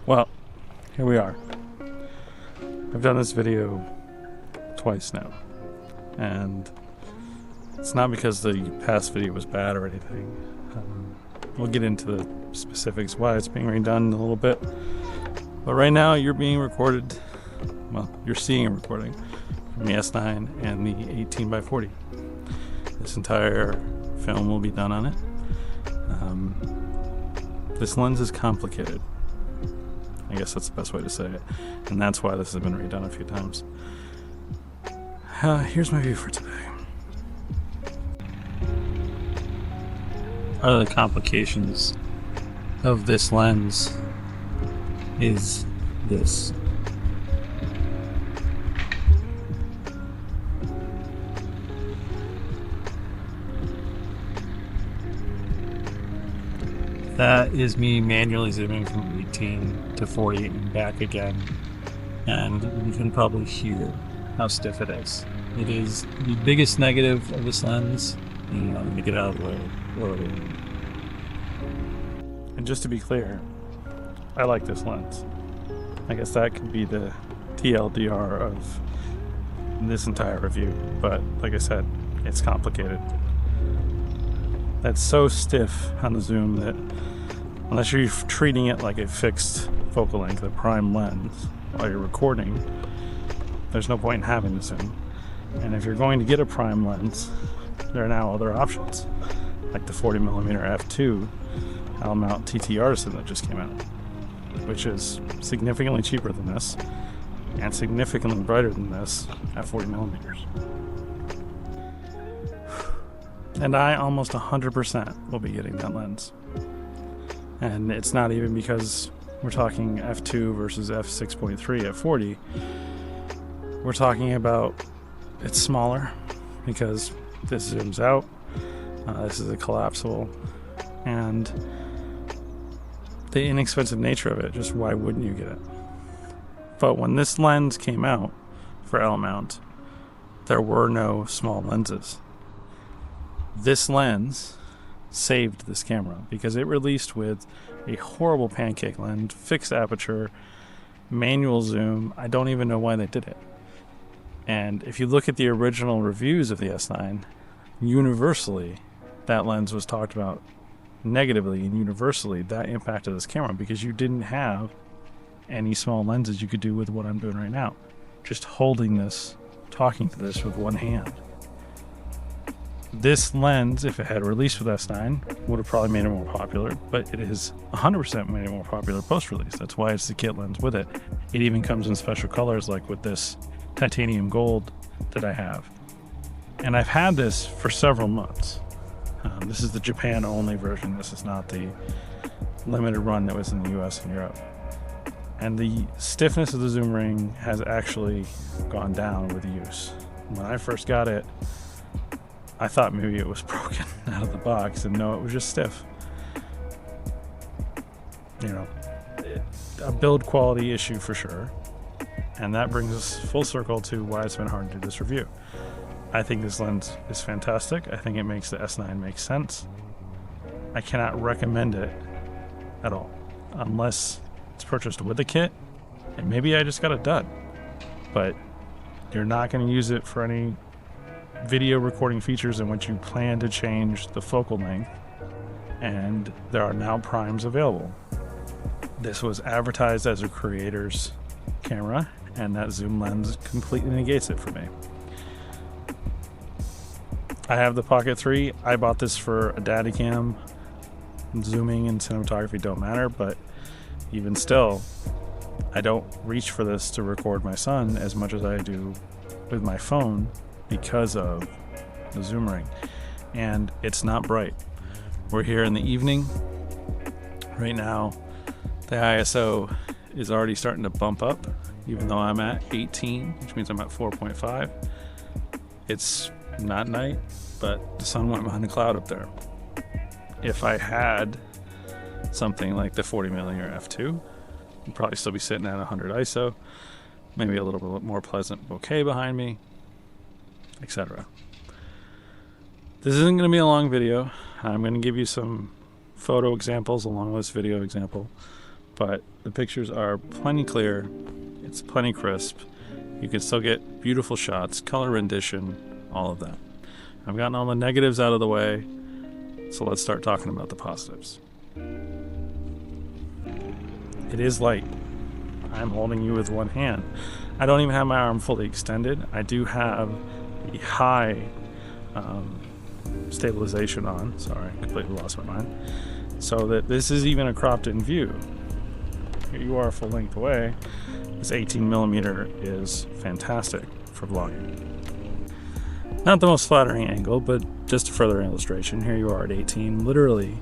Well, here we are. I've done this video twice now, and it's not because the past video was bad or anything. We'll get into the specifics why it's being redone in a little bit, but right now you're being recorded, well, you're seeing a recording from the S9 and the 18-40. This entire film will be done on it. This lens is complicated. I guess that's the best way to say it. And that's why this has been redone a few times. Here's my view for today. One of the complications of this lens is this. That is me manually zooming from 18 to 40 and back again, and you can probably hear how stiff it is. It is the biggest negative of this lens. Let me get out of the way. And just to be clear, I like this lens. I guess that could be the TLDR of this entire review, but like I said, it's complicated. That's so stiff on the zoom that unless you're treating it like a fixed focal length, a prime lens, while you're recording, there's no point in having the zoom. And if you're going to get a prime lens, there are now other options, like the 40mm f2 mount TTArtisan that just came out, which is significantly cheaper than this and significantly brighter than this at 40mm. And I almost 100% will be getting that lens. And it's not even because we're talking f2 versus f6.3 at 40. We're talking about it's smaller because this zooms out. This is a collapsible. And the inexpensive nature of it, just why wouldn't you get it? But when this lens came out for L mount, there were no small lenses. This lens saved this camera because it released with a horrible pancake lens, fixed aperture, manual zoom. I don't even know why they did it. And if you look at the original reviews of the S9, universally that lens was talked about negatively, and universally that impacted this camera because you didn't have any small lenses you could do with what I'm doing right now. Just holding this, talking to this with one hand. This lens, if it had released with S9, would have probably made it more popular, but it is 100% made it more popular post-release. That's why it's the kit lens with it. It even comes in special colors like with this titanium gold that I have. And I've had this for several months. This is the Japan only version. This is not the limited run that was in the US and Europe. And the stiffness of the zoom ring has actually gone down with use. When I first got it, I thought maybe it was broken out of the box, and no, it was just stiff. You know, a build quality issue for sure. And that brings us full circle to why it's been hard to do this review. I think this lens is fantastic. I think it makes the S9 make sense. I cannot recommend it at all, unless it's purchased with a kit, and maybe I just got a dud. But you're not going to use it for any video recording features in which you plan to change the focal length, and there are now primes available. This was advertised as a creator's camera, and that zoom lens completely negates it for me. I have the Pocket 3. I bought this for a daddy cam. Zooming and cinematography don't matter, but even still, I don't reach for this to record my son as much as I do with my phone because of the zoom ring. And it's not bright. We're here in the evening. Right now, the ISO is already starting to bump up, even though I'm at 18, which means I'm at 4.5. It's not night, but the sun went behind a cloud up there. If I had something like the 40mm f2, I'd probably still be sitting at 100 ISO, maybe a little bit more pleasant bokeh behind me, etc. This isn't going to be a long video. I'm going to give you some photo examples along with this video example, but the pictures are plenty clear. It's plenty crisp. You can still get beautiful shots, color rendition, all of that. I've gotten all the negatives out of the way, so let's start talking about the positives. It is light. I'm holding you with one hand. I don't even have my arm fully extended. I do have the high stabilization on. Sorry, I completely lost my mind. So that this is even a cropped in view. Here you are full length away. This 18mm is fantastic for vlogging. Not the most flattering angle, but just a further illustration. Here you are at 18, literally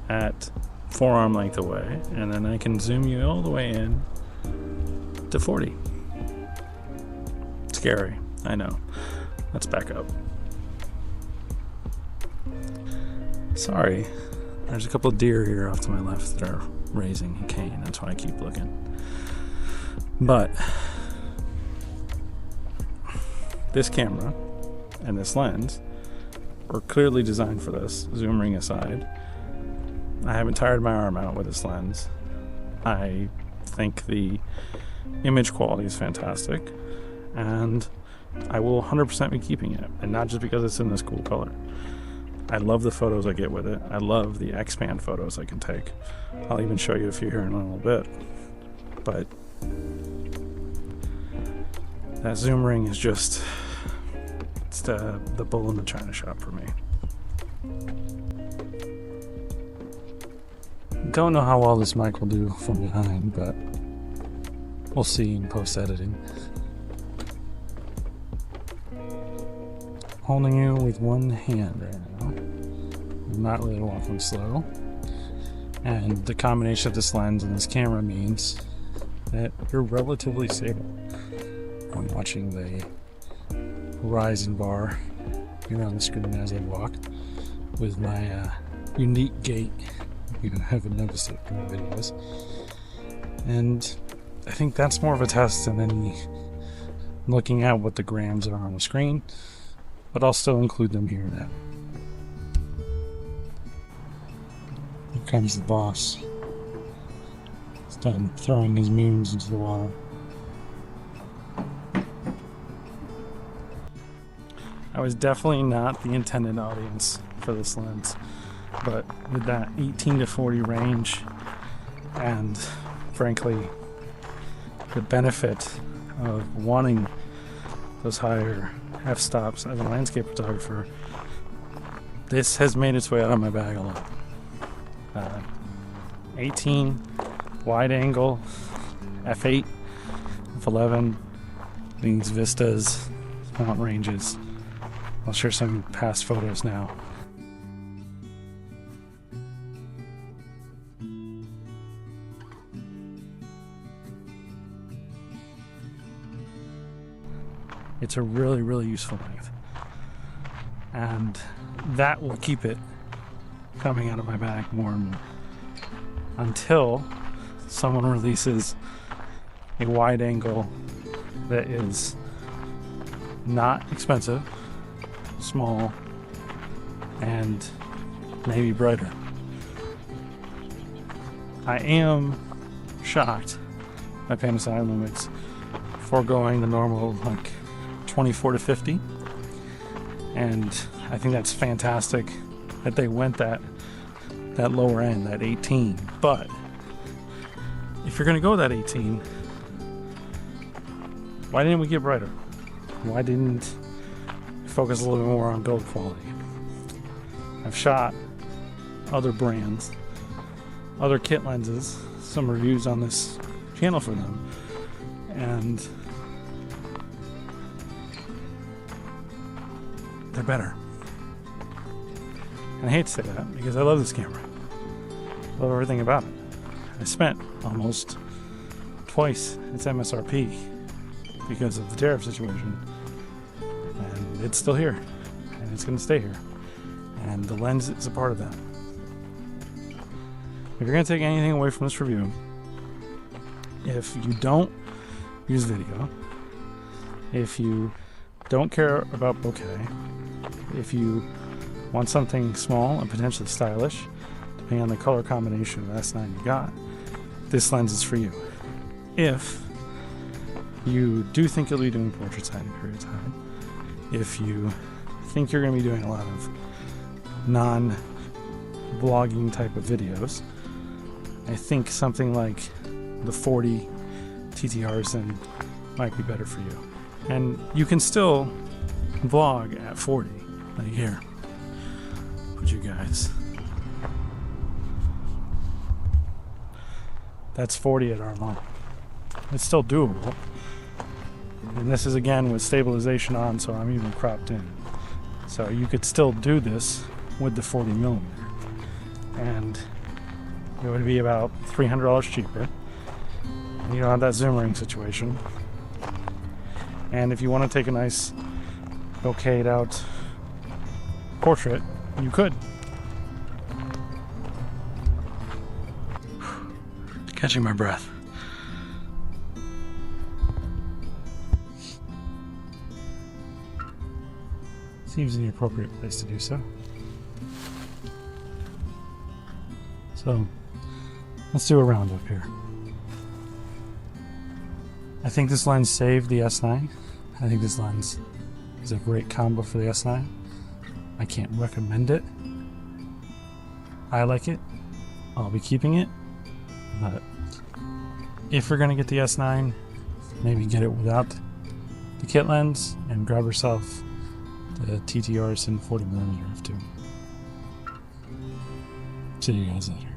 at forearm length away, and then I can zoom you all the way in to 40. Scary, I know. Let's back up. Sorry, there's a couple of deer here off to my left that are raising a cane. That's why I keep looking. But this camera and this lens were clearly designed for this, zoom ring aside. I haven't tired my arm out with this lens. I think the image quality is fantastic, and I will 100% be keeping it, and not just because it's in this cool color. I love the photos I get with it. I love the expand photos I can take. I'll even show you a few here in a little bit. But that zoom ring is just, it's the bull in the china shop for me. Don't know how well this mic will do from behind, but we'll see in post-editing. Holding you with one hand right now. I'm not really walking slow. And the combination of this lens and this camera means that you're relatively stable. I'm watching the horizon bar here on the screen as I walk with my unique gait. You haven't noticed it in the videos. And I think that's more of a test than any looking at what the grams are on the screen, but I'll still include them here now. Here comes the boss. He's done throwing his memes into the water. I was definitely not the intended audience for this lens, but with that 18 to 40 range and frankly the benefit of wanting those higher f-stops as a landscape photographer, this has made its way out of my bag a lot. 18 wide angle f8 f11, these vistas, mountain ranges. I'll share some past photos now. It's a really, really useful length. And that will keep it coming out of my bag more and more until someone releases a wide angle that is not expensive, small, and maybe brighter. I am shocked by Panasonic Lumix foregoing the normal 24 to 50, and I think that's fantastic that they went that lower end, that 18. But if you're going to go that 18, why didn't we get brighter? Why didn't we focus a little bit more on build quality? I've shot other brands, other kit lenses, some reviews on this channel for them, and they're better. And I hate to say that because I love this camera. I love everything about it. I spent almost twice its MSRP because of the tariff situation. And it's still here. And it's going to stay here. And the lens is a part of that. If you're going to take anything away from this review, if you don't use video, if you don't care about bokeh, if you want something small and potentially stylish, depending on the color combination of S9 you got, this lens is for you. If you do think you'll be doing portraits at a period of time, if you think you're going to be doing a lot of non-vlogging type of videos, I think something like the 40 TTArtisan might be better for you. And you can still vlog at 40. Like here, put you guys. That's 40 at our line. It's still doable. And this is again with stabilization on, so I'm even cropped in. So you could still do this with the 40mm. And it would be about $300 cheaper. You don't have that zoom ring situation. And if you want to take a nice bokeh'd out portrait, you could. Catching my breath. Seems the appropriate place to do so. So, let's do a roundup here. I think this lens saved the S9. I think this lens is a great combo for the S9. I can't recommend it. I like it. I'll be keeping it. But if you're going to get the S9, maybe get it without the kit lens and grab yourself the TTArtisan 40mm f2. See you guys later.